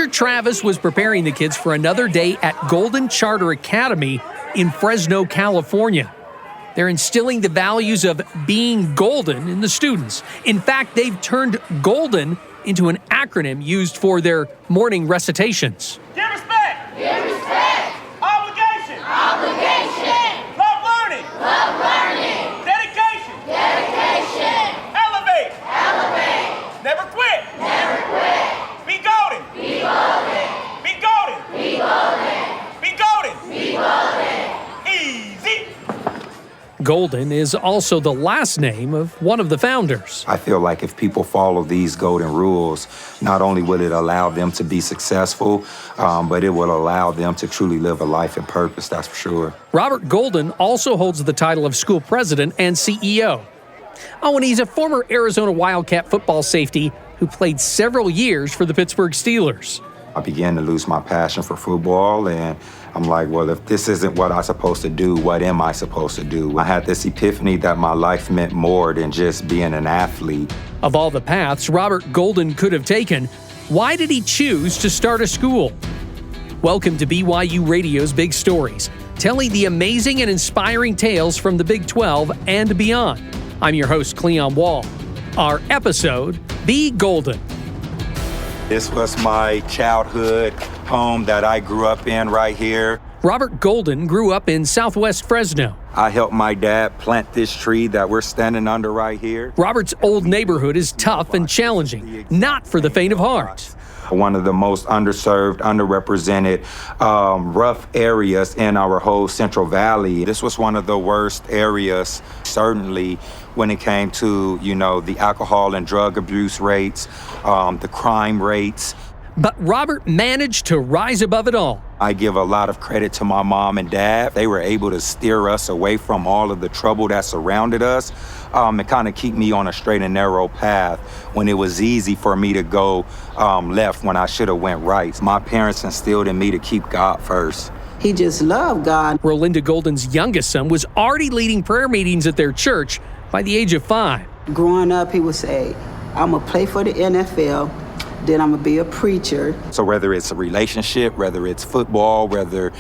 Mr. Travis was preparing the kids for another day at Golden Charter Academy in Fresno, California. They're instilling the values of being golden in the students. In fact, they've turned golden into an acronym used for their morning recitations. Give respect. Give respect. Obligation. Obligation. Love learning. Love learning. Dedication. Dedication. Elevate. Elevate. Never quit. Never quit. Be golden. Be golden. Be golden. Be golden. Be golden. Be golden. Easy. Golden is also the last name of one of the founders. I feel like if people follow these golden rules, not only will it allow them to be successful, but it will allow them to truly live a life in purpose, that's for sure. Robert Golden also holds the title of school president and CEO. Oh, and he's a former Arizona Wildcat football safety who played several years for the Pittsburgh Steelers. I began to lose my passion for football, and I'm like, well, if this isn't what I'm supposed to do, what am I supposed to do? I had this epiphany that my life meant more than just being an athlete. Of all the paths Robert Golden could have taken, why did he choose to start a school? Welcome to BYU Radio's Big Stories, telling the amazing and inspiring tales from the Big 12 and beyond. I'm your host, Cleon Wall. Our episode, Be Golden. This was my childhood home that I grew up in right here. Robert Golden grew up in southwest Fresno. I helped my dad plant this tree that we're standing under right here. Robert's old neighborhood is tough and challenging, not for the faint of heart. One of the most underserved, underrepresented, rough areas in our whole Central Valley. This was one of the worst areas, certainly, when it came to, the alcohol and drug abuse rates, the crime rates. But Robert managed to rise above it all. I give a lot of credit to my mom and dad. They were able to steer us away from all of the trouble that surrounded us and kind of keep me on a straight and narrow path when it was easy for me to go left when I should have went right. My parents instilled in me to keep God first. He just loved God. Rolinda Golden's youngest son was already leading prayer meetings at their church by the age of 5. Growing up, he would say, I'm going to play for the NFL, then I'm going to be a preacher. So whether it's a relationship, whether it's football, whether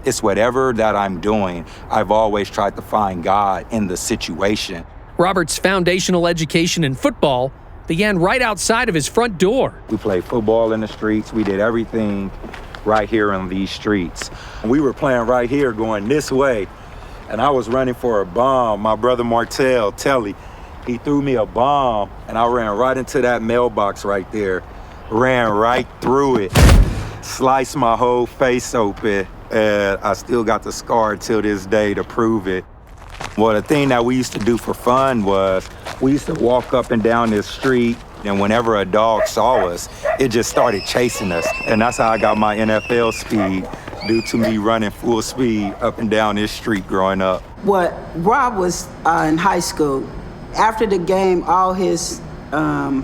it's whatever that I'm doing, I've always tried to find God in the situation. Robert's foundational education in football began right outside of his front door. We played football in the streets. We did everything right here on these streets. We were playing right here going this way, and I was running for a bomb. My brother Martell, Telly, he threw me a bomb, and I ran right into that mailbox right there. Ran right through it, sliced my whole face open, and I still got the scar till this day to prove it. Well, the thing that we used to do for fun was we used to walk up and down this street, and whenever a dog saw us, it just started chasing us. And that's how I got my NFL speed, due to me running full speed up and down this street growing up. Well, Rob was in high school. After the game, all his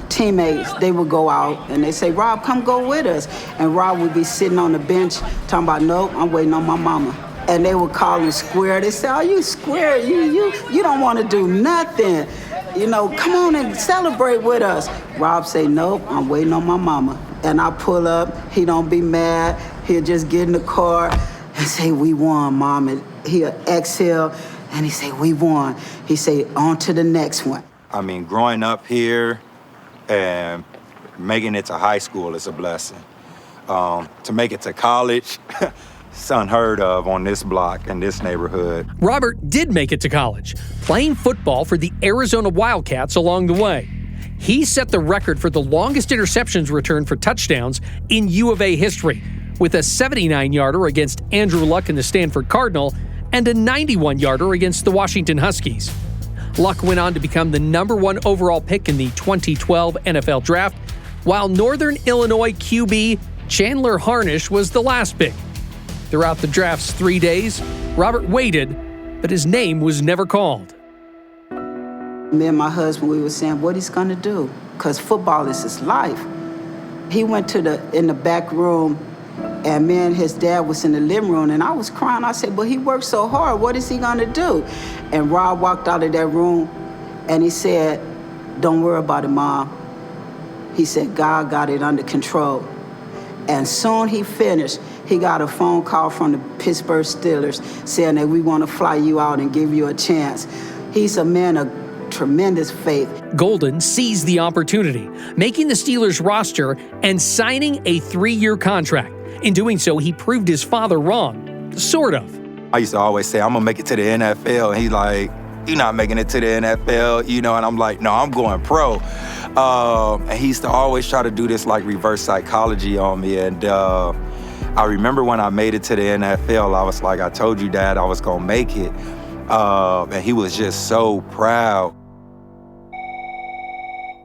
teammates, they would go out and they say, Rob, come go with us. And Rob would be sitting on the bench talking about, nope, I'm waiting on my mama. And they would call him square. They say, oh, you square, you don't want to do nothing. Come on and celebrate with us. Rob say, nope, I'm waiting on my mama. And I pull up, he don't be mad. He'll just get in the car and say, we won, Mom. And he'll exhale and he say, we won. He say, on to the next one. I mean, growing up here and making it to high school is a blessing. To make it to college, it's unheard of on this block in this neighborhood. Robert did make it to college, playing football for the Arizona Wildcats along the way. He set the record for the longest interceptions returned for touchdowns in U of A history, with a 79-yarder against Andrew Luck and the Stanford Cardinal and a 91-yarder against the Washington Huskies. Luck went on to become the #1 overall pick in the 2012 NFL Draft, while Northern Illinois QB Chandler Harnish was the last pick. Throughout the draft's 3 days, Robert waited, but his name was never called. Me and my husband, we were saying what he's going to do, because football is his life. He went in the back room, and me and his dad was in the living room, and I was crying. I said, but he worked so hard. What is he going to do? And Rob walked out of that room, and he said, don't worry about it, Mom. He said, God got it under control. And soon he finished, he got a phone call from the Pittsburgh Steelers saying that we want to fly you out and give you a chance. He's a man of tremendous faith. Golden seized the opportunity, making the Steelers roster and signing a 3-year contract. In doing so, he proved his father wrong, sort of. I used to always say, I'm going to make it to the NFL. And he's like, you're not making it to the NFL, and I'm like, no, I'm going pro. And he used to always try to do this like reverse psychology on me. And I remember when I made it to the NFL, I was like, I told you, Dad, I was going to make it. And he was just so proud.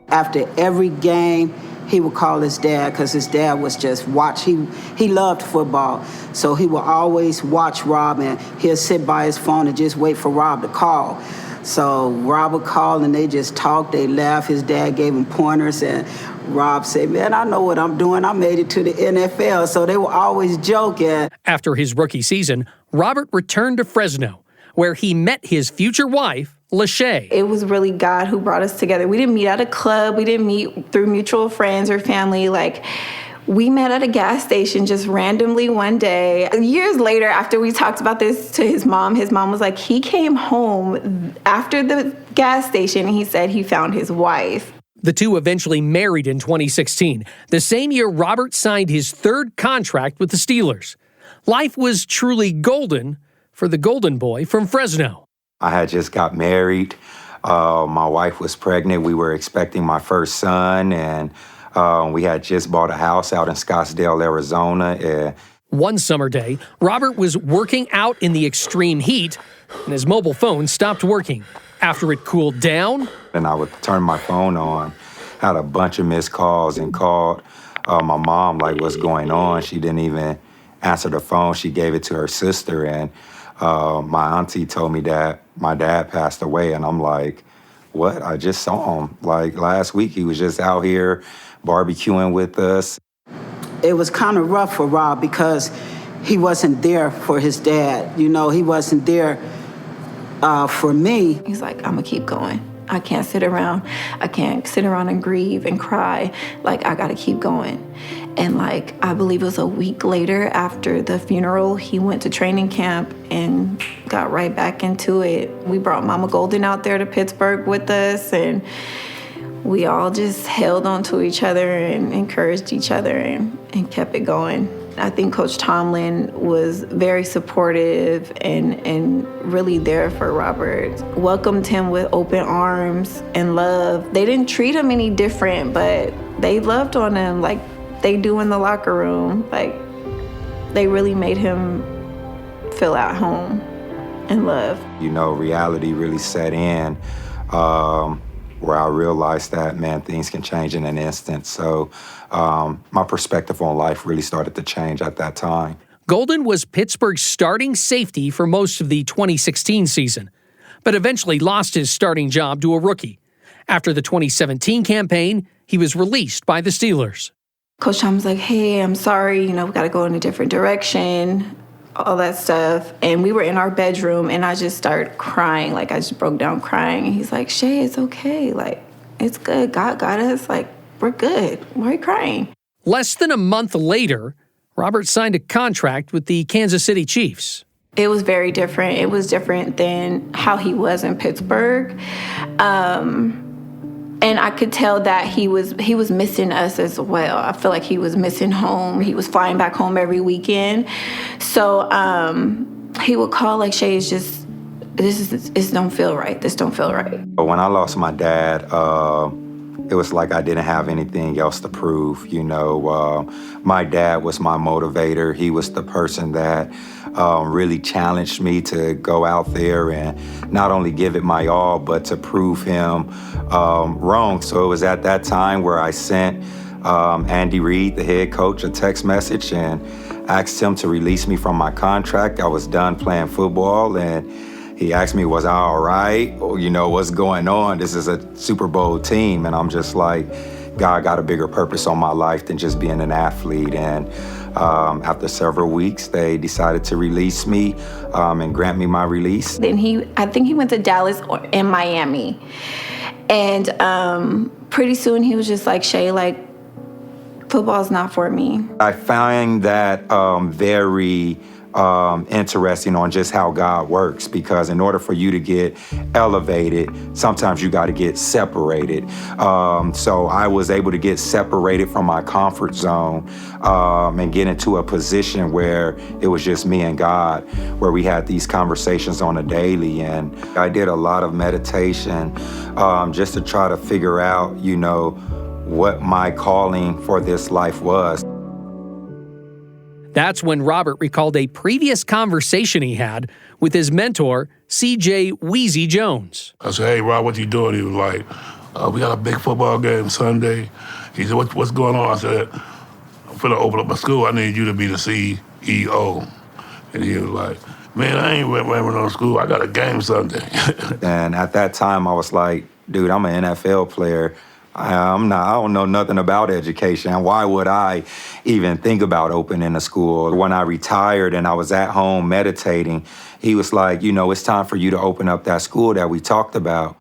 After every game, he would call his dad because his dad was just he loved football. So he would always watch Rob, and he'll sit by his phone and just wait for Rob to call. So Rob would call and they just talked, they laughed. His dad gave him pointers and Rob said, man, I know what I'm doing. I made it to the NFL. So they were always joking. After his rookie season, Robert returned to Fresno, where he met his future wife, Lechet. It was really God who brought us together. We didn't meet at a club. We didn't meet through mutual friends or family. We met at a gas station just randomly one day. Years later, after we talked about this to his mom was like, he came home after the gas station and he said he found his wife. The two eventually married in 2016, the same year Robert signed his 3rd contract with the Steelers. Life was truly golden for the golden boy from Fresno. I had just got married. My wife was pregnant. We were expecting my first son, and we had just bought a house out in Scottsdale, Arizona. One summer day, Robert was working out in the extreme heat, and his mobile phone stopped working. After it cooled down, and I would turn my phone on, had a bunch of missed calls, and called my mom, like, what's going on? She didn't even answer the phone. She gave it to her sister, and my auntie told me that my dad passed away, and I'm like, what? I just saw him. Like, last week, he was just out here barbecuing with us. It was kind of rough for Rob because he wasn't there for his dad. He wasn't there for me. He's like, I'm gonna keep going. I can't sit around. I can't sit around and grieve and cry. I gotta keep going. And I believe it was a week later after the funeral, he went to training camp and got right back into it. We brought Mama Golden out there to Pittsburgh with us, and we all just held on to each other and encouraged each other and kept it going. I think Coach Dohlin was very supportive and really there for Robert. Welcomed him with open arms and love. They didn't treat him any different, but they loved on him like they do in the locker room. They really made him feel at home and loved. Reality really set in where I realized that, man, things can change in an instant. So my perspective on life really started to change at that time. Golden was Pittsburgh's starting safety for most of the 2016 season, but eventually lost his starting job to a rookie. After the 2017 campaign, he was released by the Steelers. Coach Tom was like, hey, I'm sorry, we got to go in a different direction, all that stuff. And we were in our bedroom, and I just started crying. I just broke down crying. And he's like, Shay, it's okay. It's good. God got us. We're good. Why are you crying? Less than a month later, Robert signed a contract with the Kansas City Chiefs. It was very different. It was different than how he was in Pittsburgh. And I could tell that he was missing us as well. I feel like he was missing home. He was flying back home every weekend. So he would call Shay, this don't feel right. This don't feel right. When I lost my dad, it was like I didn't have anything else to prove. My dad was my motivator. He was the person that really challenged me to go out there and not only give it my all, but to prove him wrong. So it was at that time where I sent Andy Reid, the head coach, a text message and asked him to release me from my contract. I was done playing football, and he asked me, was I all right? Or, what's going on? This is a Super Bowl team. And I'm just like, God got a bigger purpose on my life than just being an athlete. And after several weeks, they decided to release me and grant me my release. Then I think he went to Dallas and Miami. And pretty soon he was just like, Shay, Football's not for me. I find that very interesting on just how God works, because in order for you to get elevated, sometimes you got to get separated. So I was able to get separated from my comfort zone and get into a position where it was just me and God, where we had these conversations on a daily. And I did a lot of meditation just to try to figure out, you know, what my calling for this life was. That's when Robert recalled a previous conversation he had with his mentor, C.J. Wheezy Jones. I said, "Hey, Rob, what you doing?" He was like, "We got a big football game Sunday." He said, what's going on? I said, "I'm finna open up my school. I need you to be the CEO." And he was like, "Man, I ain't running on school. I got a game Sunday." And at that time, I was like, dude, I'm an NFL player. I don't know nothing about education. Why would I even think about opening a school? When I retired and I was at home meditating, he was like, you know, it's time for you to open up that school that we talked about.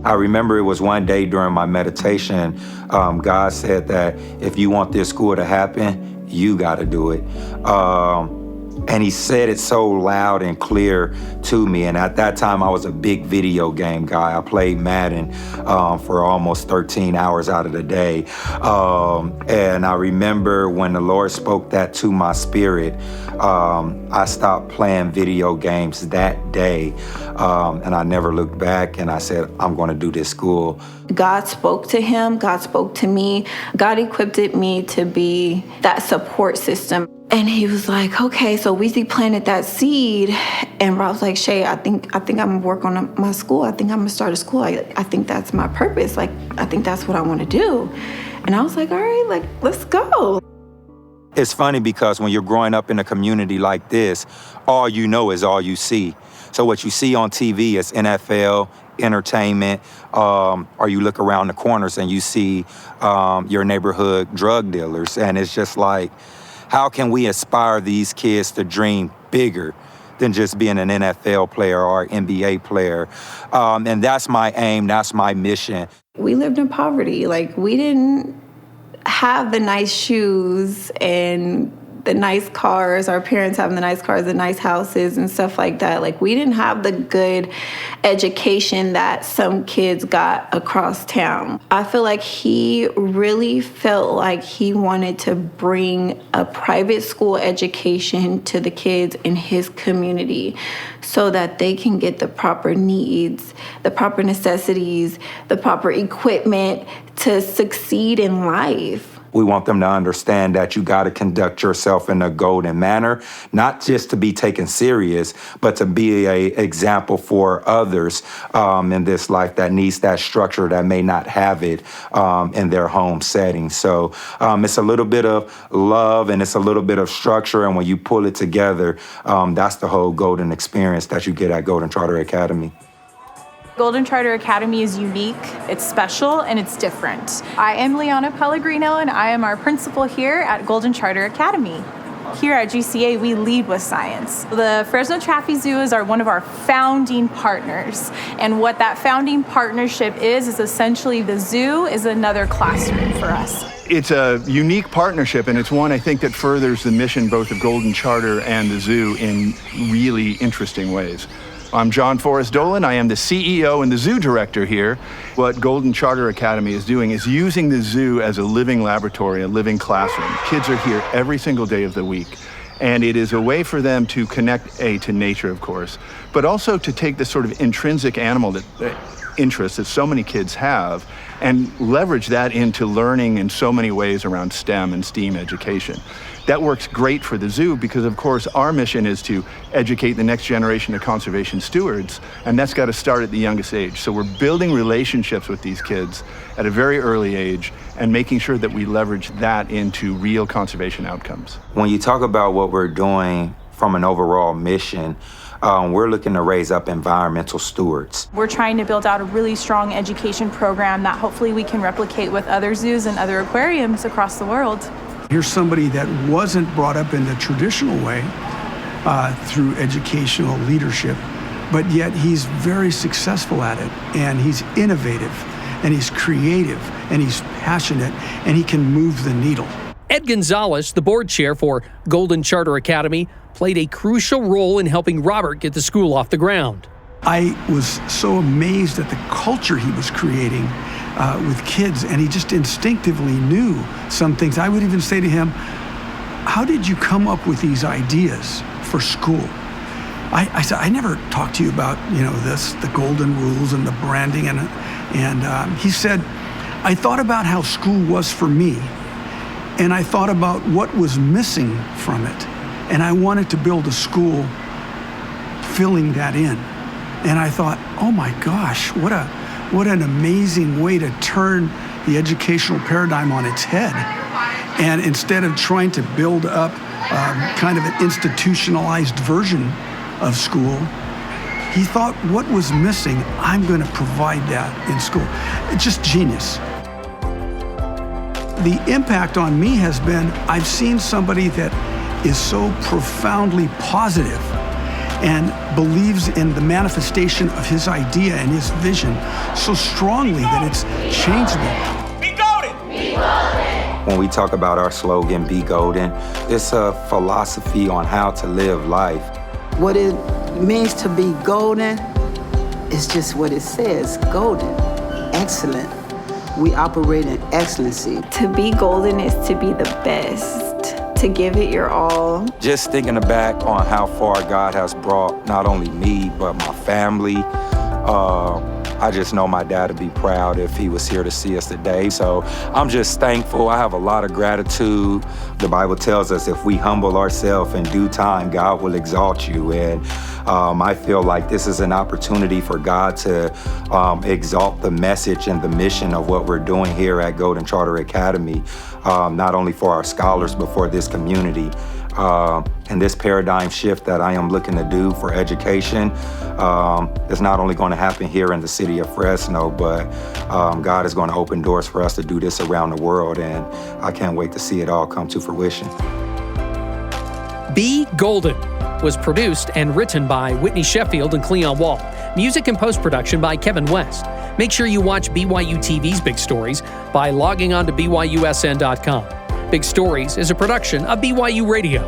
I remember it was one day during my meditation, God said that if you want this school to happen, you got to do it. And he said it so loud and clear to me. And at that time, I was a big video game guy. I played Madden for almost 13 hours out of the day. And I remember when the Lord spoke that to my spirit, I stopped playing video games that day. And I never looked back, and I said, I'm going to do this school. God spoke to him. God spoke to me. God equipped me to be that support system. And he was like, okay, so Weezy planted that seed. And Rob's like, Shay, I think I'm gonna work on my school. I think I'm gonna start a school. I think that's my purpose. Like, I think that's what I want to do. And I was like, all right, like, let's go. It's funny because when you're growing up in a community like this, all you know is all you see. So what you see on TV is NFL, entertainment, or you look around the corners and you see your neighborhood drug dealers. And it's just like, how can we inspire these kids to dream bigger than just being an NFL player or NBA player? And that's my aim, that's my mission. We lived in poverty. Like, we didn't have the nice shoes and the nice cars, our parents having the nice cars, the nice houses and stuff like that. Like, we didn't have the good education that some kids got across town. I feel like he really felt like he wanted to bring a private school education to the kids in his community so that they can get the proper needs, the proper necessities, the proper equipment to succeed in life. We want them to understand that you got to conduct yourself in a golden manner, not just to be taken serious, but to be an example for others in this life that needs that structure that may not have it in their home setting. So it's a little bit of love and it's a little bit of structure. And when you pull it together, that's the whole golden experience that you get at Golden Charter Academy. Golden Charter Academy is unique, it's special, and it's different. I am Liana Pellegrino, and I am our principal here at Golden Charter Academy. Here at GCA, we lead with science. The Fresno Chaffee Zoo is one of our founding partners. And what that founding partnership is essentially the zoo is another classroom for us. It's a unique partnership, and it's one I think that furthers the mission both of Golden Charter and the zoo in really interesting ways. I'm John Forrest Dohlin. I am the CEO and the zoo director here. What Golden Charter Academy is doing is using the zoo as a living laboratory, a living classroom. Kids are here every single day of the week. And it is a way for them to connect, to nature, of course, but also to take this sort of intrinsic animal interest that so many kids have and leverage that into learning in so many ways around STEM and STEAM education. That works great for the zoo because, of course, our mission is to educate the next generation of conservation stewards, and that's got to start at the youngest age. So we're building relationships with these kids at a very early age and making sure that we leverage that into real conservation outcomes. When you talk about what we're doing from an overall mission, we're looking to raise up environmental stewards. We're trying to build out a really strong education program that hopefully we can replicate with other zoos and other aquariums across the world. Here's somebody that wasn't brought up in the traditional way through educational leadership, but yet he's very successful at it, and he's innovative, and he's creative, and he's passionate, and he can move the needle. Ed Gonzalez, the board chair for Golden Charter Academy, played a crucial role in helping Robert get the school off the ground. I was so amazed at the culture he was creating with kids, and he just instinctively knew some things. I would even say to him, how did you come up with these ideas for school? I said, I never talked to you about, the golden rules and the branding. And he said, I thought about how school was for me, and I thought about what was missing from it. And I wanted to build a school filling that in. And I thought, oh my gosh, what an amazing way to turn the educational paradigm on its head. And instead of trying to build up kind of an institutionalized version of school, he thought, what was missing? I'm going to provide that in school. It's just genius. The impact on me has been, I've seen somebody that is so profoundly positive and believes in the manifestation of his idea and his vision so strongly that it's changed me. Be golden! Be golden. When we talk about our slogan, Be Golden, it's a philosophy on how to live life. What it means to be golden is just what it says, golden, excellent. We operate in excellency. To be golden is to be the best, to give it your all. Just thinking back on how far God has brought not only me, but my family. I just know my dad would be proud if he was here to see us today. So I'm just thankful. I have a lot of gratitude. The Bible tells us if we humble ourselves in due time, God will exalt you. And I feel like this is an opportunity for God to exalt the message and the mission of what we're doing here at Golden Charter Academy, not only for our scholars, but for this community. And this paradigm shift that I am looking to do for education is not only going to happen here in the city of Fresno, but God is going to open doors for us to do this around the world, and I can't wait to see it all come to fruition. Be Golden was produced and written by Whitney Sheffield and Cleon Wall. Music and post-production by Kevin West. Make sure you watch BYUTV's Big Stories by logging on to BYUSN.com. Big Stories is a production of BYU Radio.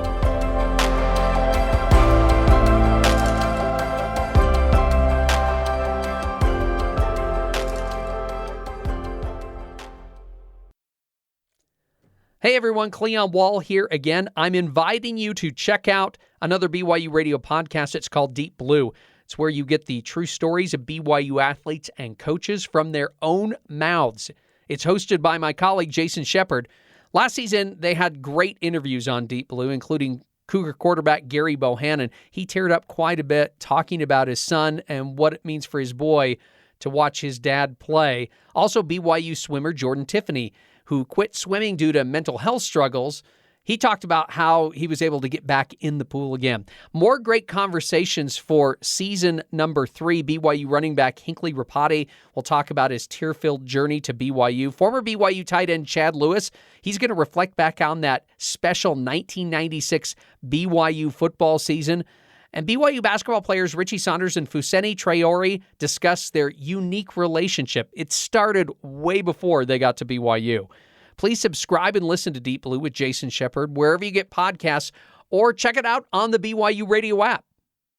Hey everyone, Cleon Wall here again. I'm inviting you to check out another BYU Radio podcast. It's called Deep Blue. It's where you get the true stories of BYU athletes and coaches from their own mouths. It's hosted by my colleague, Jason Shepard. Last season, they had great interviews on Deep Blue, including Cougar quarterback Gary Bohannon. He teared up quite a bit talking about his son and what it means for his boy to watch his dad play. Also, BYU swimmer Jordan Tiffany, who quit swimming due to mental health struggles. He talked about how he was able to get back in the pool again. More great conversations for season number 3. BYU running back Hinckley Rapati will talk about his tear-filled journey to BYU. Former BYU tight end Chad Lewis, he's going to reflect back on that special 1996 BYU football season. And BYU basketball players Richie Saunders and Fuseni Traore discuss their unique relationship. It started way before they got to BYU. Please subscribe and listen to Deep Blue with Jason Shepard wherever you get podcasts, or check it out on the BYU Radio app.